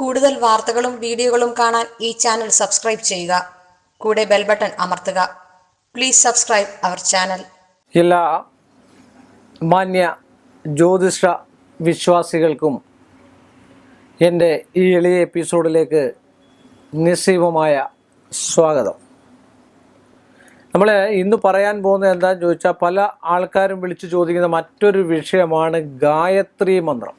കൂടുതൽ വാർത്തകളും വീഡിയോകളും കാണാൻ ഈ ചാനൽ സബ്സ്ക്രൈബ് ചെയ്യുക. കൂടെ ബെൽ ബട്ടൺ അമർത്തുക. Please subscribe our channel. എല്ലാ മാന്യ ജ്യോതിഷ വിശ്വാസികൾക്കും എൻ്റെ ഈ എളിയ എപ്പിസോഡിലേക്ക് നിസ്സീമമായ സ്വാഗതം. നമ്മൾ ഇന്ന് പറയാൻ പോകുന്നത് എന്താണെന്ന് ചോദിച്ചാൽ, പല ആൾക്കാരും വിളിച്ചു ചോദിക്കുന്ന മറ്റൊരു വിഷയമാണ് ഗായത്രി മന്ത്രം.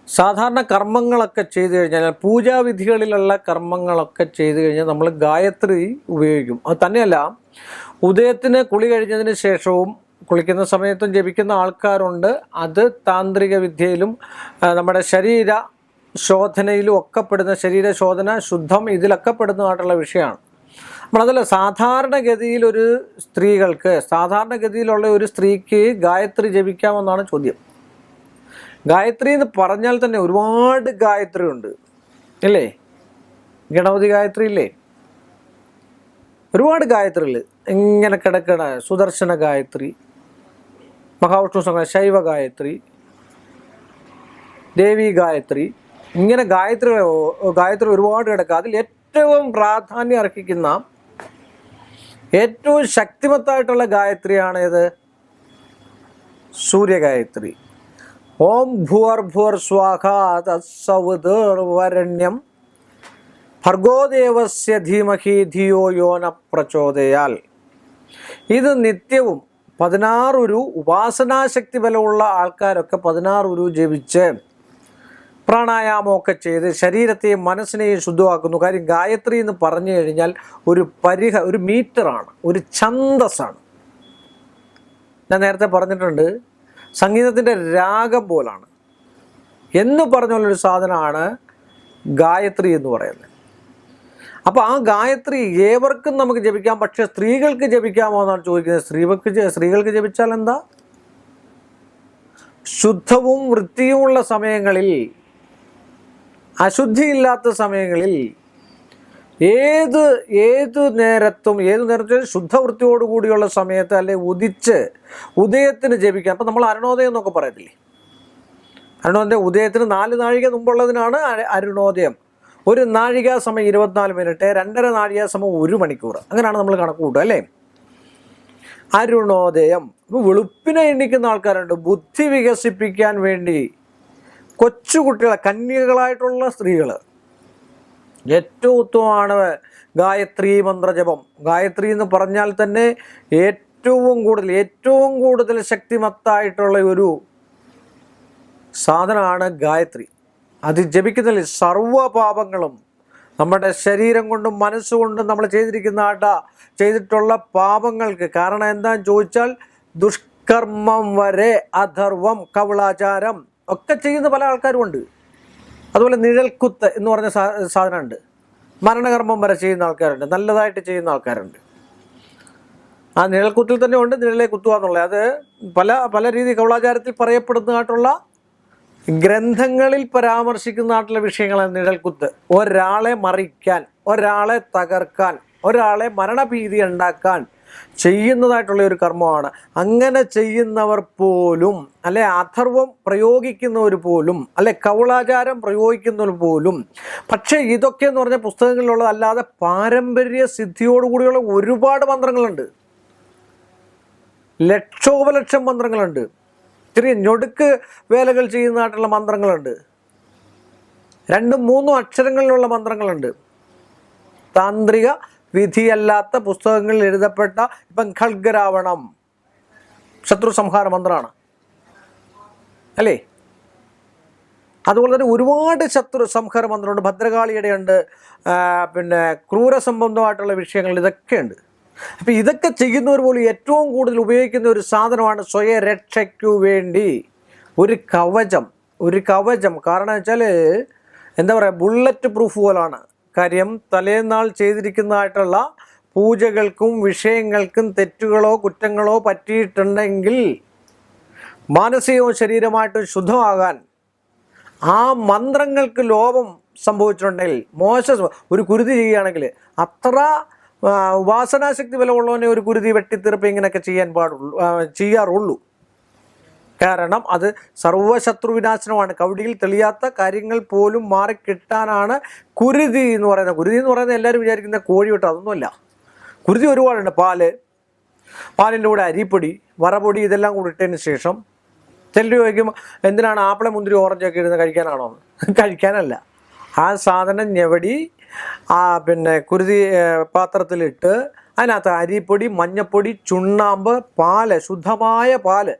സാധാരണ കർമ്മങ്ങളൊക്കെ ചെയ്തു കഴിഞ്ഞാൽ, പൂജാവിധികളിലുള്ള കർമ്മങ്ങളൊക്കെ ചെയ്തു കഴിഞ്ഞാൽ നമ്മൾ ഗായത്രി ഉപയോഗിക്കും. അത് തന്നെയല്ല, ഉദയത്തിന് കുളി കഴിഞ്ഞതിന് ശേഷവും കുളിക്കുന്ന സമയത്തും ജപിക്കുന്ന ആൾക്കാരുണ്ട്. അത് താന്ത്രിക വിദ്യയിലും നമ്മുടെ ശരീര ശോധനയിലും ഒക്കെ പെടുന്ന, ശരീരശോധന ശുദ്ധം ഇതിലൊക്കെ പെടുന്നതായിട്ടുള്ള വിഷയമാണ്. നമ്മളതല്ല, സാധാരണഗതിയിൽ സാധാരണഗതിയിലുള്ള ഒരു സ്ത്രീക്ക് ഗായത്രി ജപിക്കാമെന്നാണ് ചോദ്യം. ഗായത്രി എന്ന് പറഞ്ഞാൽ തന്നെ ഒരുപാട് ഗായത്രി ഉണ്ട് അല്ലേ? ഗണപതി ഗായത്രി ഇല്ലേ? ഒരുപാട് ഗായത്രികൾ ഇങ്ങനെ കിടക്കണ. സുദർശന ഗായത്രി, മഹാവിഷ്ണു സംഘ, ശൈവ ഗായത്രി, ദേവി ഗായത്രി, ഇങ്ങനെ ഗായത്രി ഒരുപാട് കിടക്കുക. അതിൽ ഏറ്റവും പ്രാധാന്യം അർഹിക്കുന്ന, ഏറ്റവും ശക്തിമത്തായിട്ടുള്ള ഗായത്രിയാണ് ഇത് സൂര്യഗായത്രി. ഓം ഭുവർഭുവർ സ്വാഹാ തത്സവിതുർവരണ്യം ഭർഗോദേവസ്യ ധീമഹി ധിയോ യോ ന പ്രചോദയാൽ. ഇത് നിത്യവും 16 ഉപാസനാശക്തി ബലമുള്ള ആൾക്കാരൊക്കെ 16 ജപിച്ച് പ്രാണായാമമൊക്കെ ചെയ്ത് ശരീരത്തെയും മനസ്സിനെയും ശുദ്ധമാക്കുന്നു. കാര്യം ഗായത്രി എന്ന് പറഞ്ഞു കഴിഞ്ഞാൽ ഒരു മീറ്ററാണ്, ഒരു ഛന്ദസ്സാണ്. ഞാൻ നേരത്തെ പറഞ്ഞിട്ടുണ്ട്, സംഗീതത്തിൻ്റെ രാഗം പോലാണ് എന്ന് പറഞ്ഞുള്ളൊരു സാധനമാണ് ഗായത്രി എന്ന് പറയുന്നത്. അപ്പോൾ ആ ഗായത്രി ഏവർക്കും നമുക്ക് ജപിക്കാം. പക്ഷെ സ്ത്രീകൾക്ക് ജപിക്കാമോ എന്നാണ് ചോദിക്കുന്നത്. സ്ത്രീകൾക്ക് ജപിച്ചാൽ എന്താ? ശുദ്ധവും വൃത്തിയുമുള്ള സമയങ്ങളിൽ, അശുദ്ധിയില്ലാത്ത സമയങ്ങളിൽ, ഏത് നേരത്തും ശുദ്ധവൃത്തിയോടുകൂടിയുള്ള സമയത്ത്, അല്ലെ ഉദയത്തിന് ജപിക്കാം. അപ്പം നമ്മൾ അരുണോദയം എന്നൊക്കെ പറയത്തില്ലേ? അരുണോദയം ഉദയത്തിന് 4 നാഴിക മുമ്പുള്ളതിനാണ് അരുണോദയം. 1 നാഴിക സമയം 24 മിനിറ്റ്, 2.5 നാഴിക സമയം 1 മണിക്കൂർ. അങ്ങനെയാണ് നമ്മൾ കണക്ക് കൂട്ടുക അല്ലേ? അരുണോദയം. ഇപ്പോൾ വെളുപ്പിനെ എണ്ണിക്കുന്ന ആൾക്കാരുണ്ട്. ബുദ്ധി വികസിപ്പിക്കാൻ വേണ്ടി കൊച്ചുകുട്ടികളെ, കന്യകളായിട്ടുള്ള സ്ത്രീകൾ, ഏറ്റവും ഉത്തമമാണ് ഗായത്രി മന്ത്രജപം. ഗായത്രി എന്ന് പറഞ്ഞാൽ തന്നെ ഏറ്റവും കൂടുതൽ ശക്തിമത്തായിട്ടുള്ള ഒരു സാധനമാണ് ഗായത്രി. അത് ജപിക്കുന്നതിൽ സർവ്വപാപങ്ങളും, നമ്മുടെ ശരീരം കൊണ്ടും മനസ്സുകൊണ്ടും നമ്മൾ ചെയ്തിട്ടുള്ള പാപങ്ങൾക്ക് കാരണം എന്താണെന്ന് ചോദിച്ചാൽ, ദുഷ്കർമ്മം വരെ, അധർവം, കവളാചാരം ഒക്കെ ചെയ്യുന്ന പല ആൾക്കാരും ഉണ്ട്. അതുപോലെ നിഴൽക്കുത്ത് എന്ന് പറഞ്ഞ സാധനമുണ്ട്. മരണകർമ്മം വരെ ചെയ്യുന്ന ആൾക്കാരുണ്ട്, നല്ലതായിട്ട് ചെയ്യുന്ന ആൾക്കാരുണ്ട്. ആ നിഴൽക്കുത്തിൽ തന്നെ ഉണ്ട് നിഴലെ കുത്തുക എന്നുള്ളത്. അത് പല രീതി കവളാചാരത്തിൽ പറയപ്പെടുന്നതായിട്ടുള്ള, ഗ്രന്ഥങ്ങളിൽ പരാമർശിക്കുന്നതായിട്ടുള്ള വിഷയങ്ങളാണ് നിഴൽക്കുത്ത്. ഒരാളെ മറിക്കാൻ, ഒരാളെ തകർക്കാൻ, ഒരാളെ മരണഭീതി ഉണ്ടാക്കാൻ ചെയ്യുന്നതായിട്ടുള്ള ഒരു കർമ്മമാണ്. അങ്ങനെ ചെയ്യുന്നവർ പോലും, അല്ലെ അഥർവം പ്രയോഗിക്കുന്നവർ പോലും, അല്ലെ കവളാചാരം പ്രയോഗിക്കുന്നവർ പോലും. പക്ഷേ ഇതൊക്കെ എന്ന് പറഞ്ഞ പുസ്തകങ്ങളിലുള്ളത് അല്ലാതെ പാരമ്പര്യ സിദ്ധിയോടുകൂടിയുള്ള ഒരുപാട് മന്ത്രങ്ങളുണ്ട്. ലക്ഷോപലക്ഷം മന്ത്രങ്ങളുണ്ട്. ചെറിയ ഞൊടുക്ക് വേലകൾ ചെയ്യുന്നതായിട്ടുള്ള മന്ത്രങ്ങളുണ്ട്. 2, 3 അക്ഷരങ്ങളിലുള്ള മന്ത്രങ്ങളുണ്ട്. താന്ത്രിക വിധിയല്ലാത്ത പുസ്തകങ്ങളിൽ എഴുതപ്പെട്ട, ഇപ്പം ഖൽഗരാവണം ശത്രു സംഹാര മന്ത്രമാണ് അല്ലേ? അതുപോലെ തന്നെ ഒരുപാട് ശത്രു സംഹാര മന്ത്രമുണ്ട്. ഭദ്രകാളിയുടെ ഉണ്ട്, പിന്നെ ക്രൂരസംബന്ധമായിട്ടുള്ള വിഷയങ്ങൾ, ഇതൊക്കെ ഉണ്ട്. അപ്പം ഇതൊക്കെ ചെയ്യുന്നവർ പോലും ഏറ്റവും കൂടുതൽ ഉപയോഗിക്കുന്ന ഒരു സാധനമാണ് സ്വയരക്ഷയ്ക്കു വേണ്ടി ഒരു കവചം. കാരണം വെച്ചാൽ എന്താ പറയുക, ബുള്ളറ്റ് പ്രൂഫ് പോലാണ്. കാര്യം തലേന്നാൾ ചെയ്തിരിക്കുന്നതായിട്ടുള്ള പൂജകൾക്കും വിഷയങ്ങൾക്കും തെറ്റുകളോ കുറ്റങ്ങളോ പറ്റിയിട്ടുണ്ടെങ്കിൽ മാനസികവും ശരീരമായിട്ടും ശുദ്ധമാകാൻ, ആ മന്ത്രങ്ങൾക്ക് ലോപം സംഭവിച്ചിട്ടുണ്ടെങ്കിൽ, ഒരു കുരുതി ചെയ്യുകയാണെങ്കിൽ, അത്ര ഉപാസനാശക്തി ബലമുള്ളവനെ ഒരു കുരുതി വെട്ടിത്തീർപ്പ് ഇങ്ങനെയൊക്കെ ചെയ്യാറുള്ളൂ. കാരണം അത് സർവ്വശത്രുവിനാശനമാണ്. കവടിയിൽ തെളിയാത്ത കാര്യങ്ങൾ പോലും മാറിക്കിട്ടാനാണ് കുരുതി എന്ന് പറയുന്നത്. കുരുതി എന്ന് പറയുന്നത് എല്ലാവരും വിചാരിക്കുന്ന കോഴി വിട്ട്, അതൊന്നുമല്ല. കുരുതി ഒരുപാടുണ്ട്. പാലിൻ്റെ കൂടെ അരിപ്പൊടി, വറപൊടി ഇതെല്ലാം കൂടി ഇട്ടതിന് ശേഷം ചിലർ ചോദിക്കും എന്തിനാണ് ആപ്പിളെ മുന്തിരി ഓറഞ്ചൊക്കെ ഇടുന്നത്, കഴിക്കാനാണോ? കഴിക്കാനല്ല. ആ സാധനം ഞെവടി കുരുതി പാത്രത്തിലിട്ട് അതിനകത്ത് അരിപ്പൊടി, മഞ്ഞപ്പൊടി, ചുണ്ണാമ്പ്, പാല്, ശുദ്ധമായ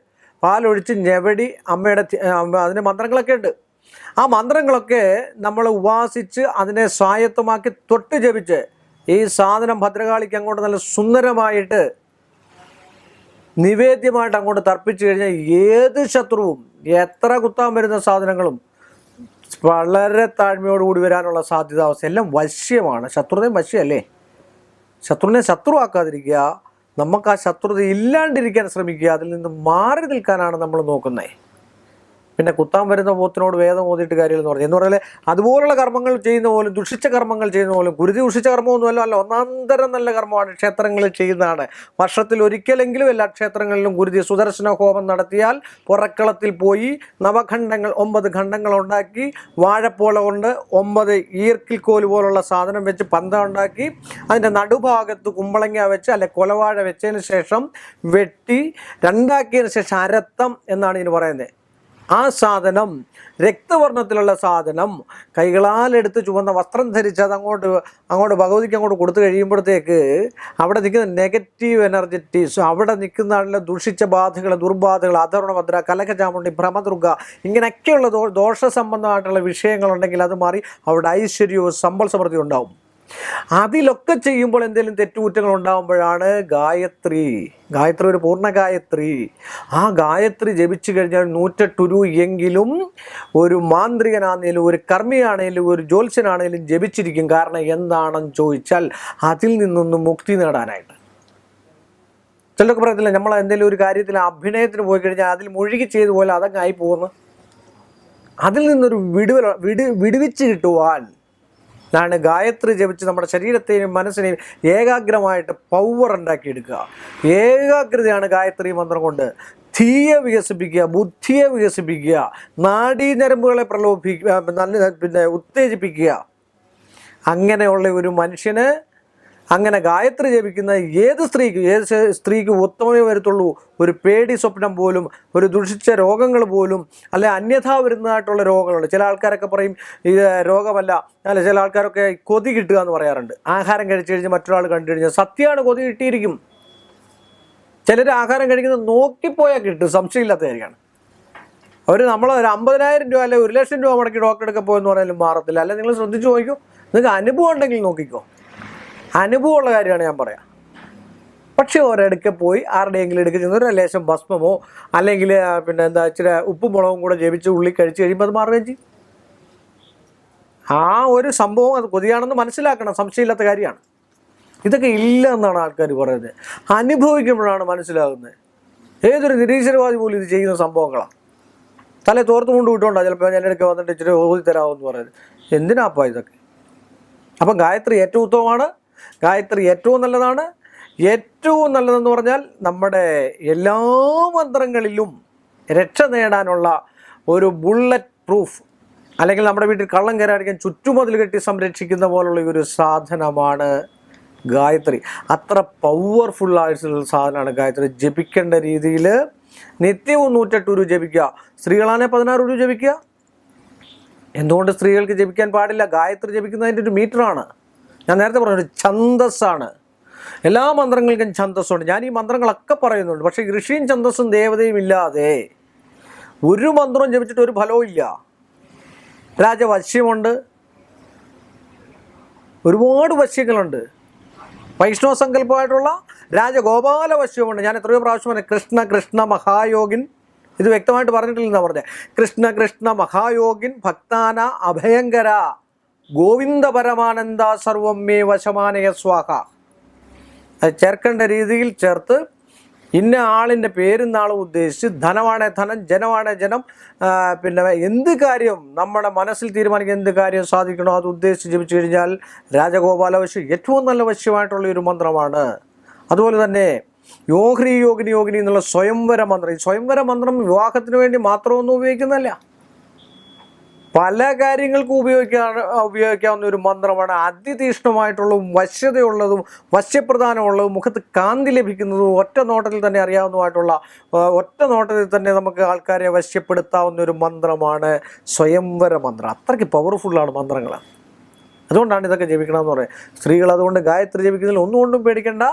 പാലൊഴിച്ച് ഞെവടി അതിന് മന്ത്രങ്ങളൊക്കെ ഉണ്ട്. ആ മന്ത്രങ്ങളൊക്കെ നമ്മൾ ഉപാസിച്ച് അതിനെ സ്വായത്തമാക്കി തൊട്ട് ജപിച്ച് ഈ സാധനം ഭദ്രകാളിക്ക് അങ്ങോട്ട് നല്ല സുന്ദരമായിട്ട് നിവേദ്യമായിട്ട് അങ്ങോട്ട് തർപ്പിച്ചു കഴിഞ്ഞാൽ ഏത് ശത്രുവും എത്ര കുത്താൻ വരുന്ന സാധനങ്ങളും വളരെ താഴ്മയോടുകൂടി വരാനുള്ള സാധ്യത അവസ്ഥ. എല്ലാം വശ്യമാണ്. ശത്രുതയും വശ്യമല്ലേ? ശത്രുവിനെ ശത്രുവാക്കാതിരിക്കുക, നമുക്ക് ആ ശത്രുത ഇല്ലാണ്ടിരിക്കാൻ ശ്രമിക്കുക, അതിൽ നിന്ന് മാറി നിൽക്കാനാണ് നമ്മൾ നോക്കുന്നത്. പിന്നെ കുത്താൻ വരുന്ന പോത്തിനോട് വേദം ഓതിയിട്ട് കാര്യമെന്ന് പറഞ്ഞു എന്ന് പറഞ്ഞാൽ അതുപോലുള്ള കർമ്മങ്ങൾ ചെയ്യുന്ന പോലും, ദുഷിച്ച കർമ്മങ്ങൾ ചെയ്യുന്ന പോലും, കുരുതി ദുഷിച്ച കർമ്മമൊന്നുമല്ല, അല്ല, ഒന്നാന്തരം നല്ല കർമ്മമാണ് ക്ഷേത്രങ്ങളിൽ ചെയ്യുന്നതാണ്. വർഷത്തിൽ ഒരിക്കലെങ്കിലും എല്ലാ ക്ഷേത്രങ്ങളിലും കുരുതി സുദർശന ഹോമം നടത്തിയാൽ പുറക്കളത്തിൽ പോയി 9 ഖണ്ഡങ്ങൾ ഉണ്ടാക്കി വാഴപ്പോള കൊണ്ട് 9 ഈർക്കിൽക്കോല് പോലുള്ള സാധനം വെച്ച് പന്തം ഉണ്ടാക്കി അതിൻ്റെ നടുഭാഗത്ത് കുമ്പളങ്ങ വെച്ച് അല്ലെ കൊലവാഴ വെച്ചതിന് ശേഷം വെട്ടി രണ്ടാക്കിയതിന് ശേഷം അരത്തം എന്നാണ് ഇതിന് പറയുന്നത്. ആ സാധനം രക്തവർണ്ണത്തിലുള്ള സാധനം കൈകളാലെടുത്ത് ചുവന്ന വസ്ത്രം ധരിച്ച് അത് അങ്ങോട്ട് ഭഗവതിക്ക് അങ്ങോട്ട് കൊടുത്തു കഴിയുമ്പോഴത്തേക്ക് അവിടെ നിൽക്കുന്ന നെഗറ്റീവ് എനർജറ്റീസ്, അവിടെ നിൽക്കുന്ന ആളുടെ ദുഷിച്ച ബാധകൾ, ദുർബാധകൾ, അധർവണഭദ്ര, കലകചാമുണ്ടി, ഭ്രമദുർഗ, ഇങ്ങനെയൊക്കെയുള്ള ദോഷ സംബന്ധമായിട്ടുള്ള വിഷയങ്ങളുണ്ടെങ്കിൽ അത് മാറി അവിടെ ഐശ്വര്യവും സമ്പൽ സമൃദ്ധി ഉണ്ടാവും. അതിലൊക്കെ ചെയ്യുമ്പോൾ എന്തെങ്കിലും തെറ്റുകുറ്റങ്ങൾ ഉണ്ടാകുമ്പോഴാണ് ഗായത്രി ഒരു പൂർണ്ണ ഗായത്രി. ആ ഗായത്രി ജപിച്ചു കഴിഞ്ഞാൽ 108 രൂപ എങ്കിലും ഒരു മാന്ത്രികനാണേലും ഒരു കർമ്മിയാണേലും ഒരു ജ്യോത്സ്യനാണേലും ജപിച്ചിരിക്കും. കാരണം എന്താണെന്ന് ചോദിച്ചാൽ അതിൽ നിന്നൊന്ന് മുക്തി നേടാനായിട്ട്. ചിലർക്ക് പറയത്തില്ല, നമ്മൾ എന്തെങ്കിലും ഒരു കാര്യത്തിൽ അഭിനയത്തിന് പോയി കഴിഞ്ഞാൽ അതിൽ മുഴുകി ചെയ്തു പോലെ അതങ്ങ് ആയി പോകുന്നു. അതിൽ നിന്നൊരു വിടുവിച്ച് കിട്ടുവാൻ ാണ് ഗായത്രി ജപിച്ച് നമ്മുടെ ശരീരത്തെയും മനസ്സിനെയും ഏകാഗ്രമായിട്ട് പവർ ഉണ്ടാക്കിയെടുക്കുക. ഏകാഗ്രതയാണ് ഗായത്രി മന്ത്രം കൊണ്ട്. ധീയെ വികസിപ്പിക്കുക, ബുദ്ധിയെ വികസിപ്പിക്കുക, നാഡീഞരമ്പുകളെ ഉത്തേജിപ്പിക്കുക. അങ്ങനെയുള്ള ഒരു മനുഷ്യന്, അങ്ങനെ ഗായത്രി ജപിക്കുന്ന ഏത് സ്ത്രീക്ക് ഉത്തമമേ വരത്തുള്ളൂ. ഒരു പേടി സ്വപ്നം പോലും, ഒരു ദുഷിച്ച രോഗങ്ങൾ പോലും, അല്ലെ അന്യഥാ വരുന്നതായിട്ടുള്ള രോഗങ്ങളുണ്ട്. ചില ആൾക്കാരൊക്കെ പറയും ഇത് രോഗമല്ല, അല്ല ചില ആൾക്കാരൊക്കെ കൊതി കിട്ടുക എന്ന് പറയാറുണ്ട്. ആഹാരം കഴിച്ചു കഴിഞ്ഞ് മറ്റൊരാൾ കണ്ടു കഴിഞ്ഞാൽ സത്യമാണ്, കൊതി കിട്ടിയിരിക്കും. ചിലർ ആഹാരം കഴിക്കുന്നത് നോക്കിപ്പോയാൽ കിട്ടും, സംശയമില്ലാത്ത കാര്യമാണ്. നമ്മൾ ഒരു 50,000 രൂപ അല്ലെ 1,00,000 രൂപ മുടക്കി ഡോക്ടറെടുക്കെ പോയെന്ന് പറഞ്ഞാലും മാറത്തില്ല. അല്ലെ നിങ്ങൾ ശ്രദ്ധിച്ചു നോക്കിക്കോ, നിങ്ങൾക്ക് അനുഭവം ഉണ്ടെങ്കിൽ നോക്കിക്കോ. അനുഭവമുള്ള കാര്യമാണ് ഞാൻ പറയാം. പക്ഷേ ഒരിടയ്ക്ക് പോയി ആരുടെയെങ്കിലും എടുക്കുക ചെന്ന് ഒരു ലേശം ഭസ്മമോ അല്ലെങ്കിൽ ഇച്ചിരി ഉപ്പും മുളകും കൂടെ ജപിച്ച് ഉള്ളി കഴിച്ച് കഴിയുമ്പോൾ അത് മാറുകയും ചെയ്യും. ആ ഒരു സംഭവം അത് കൊതിയാണെന്ന് മനസ്സിലാക്കണം, സംശയമില്ലാത്ത കാര്യമാണ്. ഇതൊക്കെ ഇല്ല എന്നാണ് ആൾക്കാർ പറയുന്നത്. അനുഭവിക്കുമ്പോഴാണ് മനസ്സിലാകുന്നത്. ഏതൊരു നിരീശ്വരവാദി പോലും ഇത് ചെയ്യുന്ന സംഭവങ്ങളാണ്. തലേ തോർത്ത് കൊണ്ട് വിട്ടുകൊണ്ടാണ് ചിലപ്പോൾ ഞാൻ ഇടയ്ക്ക് വന്നിട്ട് ഇച്ചിരി ഓതി തരാമെന്ന് പറയുന്നത്. എന്തിനാപ്പാ ഇതൊക്കെ? അപ്പം ഗായത്രി ഏറ്റവും ഉത്തമമാണ്, ഗായത്രി ഏറ്റവും നല്ലതാണ്. ഏറ്റവും നല്ലതെന്ന് പറഞ്ഞാൽ നമ്മുടെ എല്ലാ മന്ത്രങ്ങളിലും രക്ഷ നേടാനുള്ള ഒരു ബുള്ളറ്റ് പ്രൂഫ്, അല്ലെങ്കിൽ നമ്മുടെ വീട്ടിൽ കള്ളം കയറാതിരിക്കാൻ ചുറ്റുമതിൽ കെട്ടി സംരക്ഷിക്കുന്ന പോലുള്ള ഒരു സാധനമാണ് ഗായത്രി. അത്ര പവർഫുള്ളായിട്ടുള്ള സാധനമാണ് ഗായത്രി. ജപിക്കേണ്ട രീതിയിൽ നിത്യവും 108 രൂപ ജപിക്കുക. സ്ത്രീകളാണെ 16 രൂപ ജപിക്കുക. എന്തുകൊണ്ട് സ്ത്രീകൾക്ക് ജപിക്കാൻ പാടില്ല? ഗായത്രി ജപിക്കുന്നതിൻ്റെ ഒരു മീറ്ററാണ്. ഞാൻ നേരത്തെ പറഞ്ഞ ഒരു ഛന്തസ്സാണ്. എല്ലാ മന്ത്രങ്ങൾക്കും ഛന്തസ്സുണ്ട്. ഞാൻ ഈ മന്ത്രങ്ങളൊക്കെ പറയുന്നുണ്ട്. പക്ഷേ ഋഷിയും ഛന്തസ്സും ദേവതയും ഇല്ലാതെ ഒരു മന്ത്രവും ജപിച്ചിട്ട് ഒരു ഫലവും ഇല്ല. രാജവശ്യമുണ്ട്, ഒരുപാട് വശ്യങ്ങളുണ്ട്. വൈഷ്ണവ സങ്കല്പമായിട്ടുള്ള രാജഗോപാല വശ്യമുണ്ട്. ഞാൻ എത്രയോ പ്രാവശ്യം പറഞ്ഞു, കൃഷ്ണ കൃഷ്ണ മഹായോഗിൻ, ഇത് വ്യക്തമായിട്ട് പറഞ്ഞിട്ടില്ലെന്നാണ് പറഞ്ഞത്. കൃഷ്ണ കൃഷ്ണ മഹായോഗിൻ ഭക്താന അഭയങ്കര ഗോവിന്ദ പരമാനന്ദ സർവം മേ വശമാനയ സ്വാഹ. അത് ചേർക്കേണ്ട രീതിയിൽ ചേർത്ത് ഇന്ന ആളിൻ്റെ പേരും നാളും ഉദ്ദേശിച്ച് ധനമാണേ ധനം, ജനമാണേ ജനം, എന്ത് കാര്യം നമ്മുടെ മനസ്സിൽ തീരുമാനിക്കുന്ന എന്ത് കാര്യം സാധിക്കണോ അത് ഉദ്ദേശിച്ച് ജപിച്ചു കഴിഞ്ഞാൽ രാജഗോപാല വശ്യം ഏറ്റവും നല്ല വശ്യമായിട്ടുള്ള ഒരു മന്ത്രമാണ്. അതുപോലെ തന്നെ യോഗ്രി യോഗിനി യോഗിനി എന്നുള്ള സ്വയംവര മന്ത്രം. ഈ സ്വയംവര മന്ത്രം വിവാഹത്തിന് വേണ്ടി മാത്രമൊന്നും ഉപയോഗിക്കുന്നതല്ല, പല കാര്യങ്ങൾക്കും ഉപയോഗിക്കാവുന്ന ഒരു മന്ത്രമാണ്. അതിതീക്ഷ്ണമായിട്ടുള്ളതും വശ്യതയുള്ളതും വശ്യപ്രധാനമുള്ളതും മുഖത്ത് കാന്തി ലഭിക്കുന്നതും ഒറ്റ നോട്ടത്തിൽ തന്നെ അറിയാവുന്നതുമായിട്ടുള്ള, ഒറ്റ നോട്ടത്തിൽ തന്നെ നമുക്ക് ആൾക്കാരെ വശ്യപ്പെടുത്താവുന്ന ഒരു മന്ത്രമാണ് സ്വയംവര മന്ത്രം. അത്രയ്ക്ക് പവർഫുള്ളാണ് മന്ത്രങ്ങൾ. അതുകൊണ്ടാണ് ഇതൊക്കെ ജപിക്കണമെന്ന് പറയുന്നത്. സ്ത്രീകൾ അതുകൊണ്ട് ഗായത്രി ജപിക്കുന്നതിൽ ഒന്നുകൊണ്ടും പേടിക്കേണ്ട.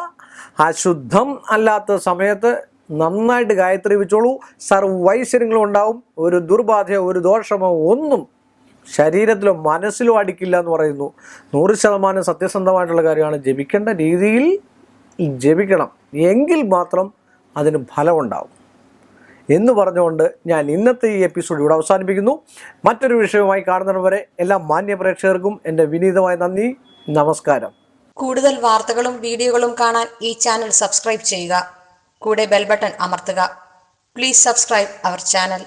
അശുദ്ധം അല്ലാത്ത സമയത്ത് നന്നായിട്ട് ഗായത്രി വെച്ചോളൂ. സർവൈശ്വര്യങ്ങളും ഉണ്ടാവും. ഒരു ദുർബാധയോ ഒരു ദോഷമോ ഒന്നും ശരീരത്തിലോ മനസ്സിലോ അടിക്കില്ല എന്ന് പറയുന്നു. 100% സത്യസന്ധമായിട്ടുള്ള കാര്യമാണ്. ജപിക്കേണ്ട രീതിയിൽ ജപിക്കണം, എങ്കിൽ മാത്രം അതിന് ഫലമുണ്ടാവും എന്ന് പറഞ്ഞുകൊണ്ട് ഞാൻ ഇന്നത്തെ ഈ എപ്പിസോഡ് ഇവിടെ അവസാനിപ്പിക്കുന്നു. മറ്റൊരു വിഷയവുമായി കാണുന്നവരെ എല്ലാ മാന്യ പ്രേക്ഷകർക്കും എൻ്റെ വിനീതമായ നന്ദി, നമസ്കാരം. കൂടുതൽ വാർത്തകളും വീഡിയോകളും കാണാൻ ഈ ചാനൽ സബ്സ്ക്രൈബ് ചെയ്യുക. കൂടെ ബെൽ ബട്ടൺ അമർത്തുക. Please subscribe our channel.